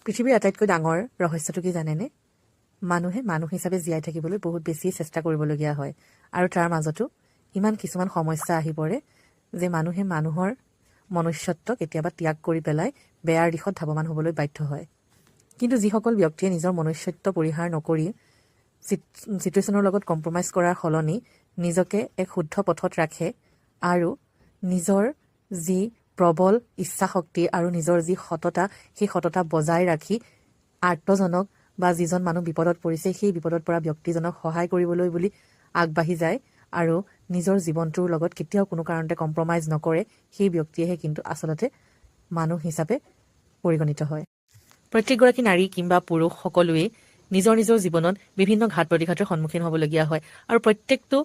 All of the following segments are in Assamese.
পৃথিৱীৰ আটাইতকৈ ডাঙৰ ৰহস্যটো কি জানেনে? মানুহে মানুহ হিচাপে জীয়াই থাকিবলৈ বহুত বেছি চেষ্টা কৰিবলগীয়া হয় আৰু তাৰ মাজতো ইমান কিছুমান সমস্যা আহি পৰে যে মানুহে মানুহৰ মনুষ্যত্ব কেতিয়াবা ত্যাগ কৰি পেলাই বেয়াৰ দিশত ধাৱমান হ'বলৈ বাধ্য হয়। কিন্তু যিসকল ব্যক্তিয়ে নিজৰ মনুষ্যত্ব পৰিহাৰ নকৰি চিটুৱেশ্যনৰ লগত কম্প্ৰমাইজ কৰাৰ সলনি নিজকে এক শুদ্ধ পথত ৰাখে আৰু নিজৰ যি প্ৰবল ইচ্ছাশক্তি আৰু নিজৰ যি সততা, সেই সততা বজাই ৰাখি আৰ্তজনক বা যিজন মানুহ বিপদত পৰিছে সেই বিপদত পৰা ব্যক্তিজনক সহায় কৰিবলৈ বুলি আগবাঢ়ি যায় আৰু নিজৰ জীৱনটোৰ লগত কেতিয়াও কোনো কাৰণতে কম্প্ৰমাইজ নকৰে, সেই ব্যক্তিয়েহে কিন্তু আচলতে মানুহ হিচাপে পৰিগণিত হয়। প্ৰত্যেকগৰাকী নাৰী কিংবা পুৰুষ সকলোৱে নিজৰ নিজৰ জীৱনত বিভিন্ন ঘাত প্ৰতিঘাতৰ সন্মুখীন হ'বলগীয়া হয় আৰু প্ৰত্যেকটো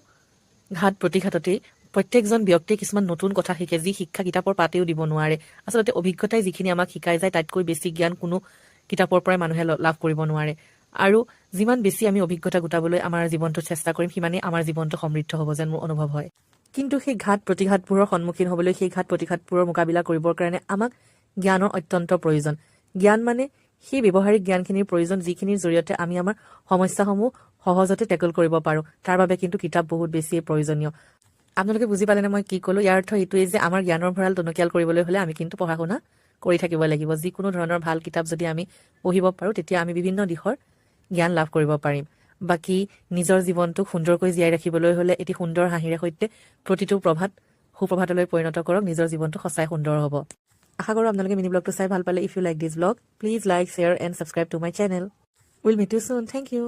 ঘাত প্ৰতিঘাততেই প্ৰত্যেকজন ব্যক্তিয়ে কিছুমান নতুন কথা শিকে, যি শিক্ষা কিতাপৰ পাতেও দিব নোৱাৰে। আচলতে অভিজ্ঞতাই যিখিনি আমাক শিকাই যায় তাতকৈ বেছি জ্ঞান কোনো কিতাপৰ পৰাই মানুহে লাভ কৰিব নোৱাৰে। আৰু যিমান বেছি আমি অভিজ্ঞতা গোটাবলৈ আমাৰ জীৱনটোত চেষ্টা কৰিম, সিমানেই আমাৰ জীৱনটো সমৃদ্ধ হ'ব যেন মোৰ অনুভৱ হয়। কিন্তু সেই ঘাত প্ৰতিঘাতবোৰৰ সন্মুখীন হ'বলৈ, সেই ঘাত প্ৰতিঘাতবোৰৰ মোকাবিলা কৰিবৰ কাৰণে আমাক জ্ঞানৰ অত্যন্ত প্ৰয়োজন। জ্ঞান মানে সেই ব্যৱহাৰিক জ্ঞানখিনিৰ প্ৰয়োজন, যিখিনিৰ জৰিয়তে আমি আমাৰ সমস্যাসমূহ সহজতে টেকল কৰিব পাৰোঁ। তাৰ বাবে কিন্তু কিতাপ বহুত বেছি প্ৰয়োজনীয়। আপোনালোকে বুজি পালেনে মই কি ক'লোঁ? ইয়াৰ অৰ্থ এইটোৱেই যে আমাৰ জ্ঞানৰ ভঁৰাল টনকিয়াল কৰিবলৈ হ'লে আমি কিন্তু পঢ়া শুনা কৰি থাকিব লাগিব। যিকোনো ধৰণৰ ভাল কিতাপ যদি আমি পঢ়িব পাৰোঁ, তেতিয়া আমি বিভিন্ন দিশৰ জ্ঞান লাভ কৰিব পাৰিম। বাকী নিজৰ জীৱনটোক সুন্দৰকৈ জীয়াই ৰাখিবলৈ হ'লে এটি সুন্দৰ হাঁহিৰে সৈতে প্ৰতিটো সুপ্ৰভাতলৈ পৰিণত কৰক। নিজৰ জীৱনটো সঁচাই সুন্দৰ হ'ব। আশা কৰোঁ আপোনালোকে মিনি ব্লগটো চাই ভাল পালে। If you like this blog, please like, share and subscribe to my channel. Will meet you soon. Thank U.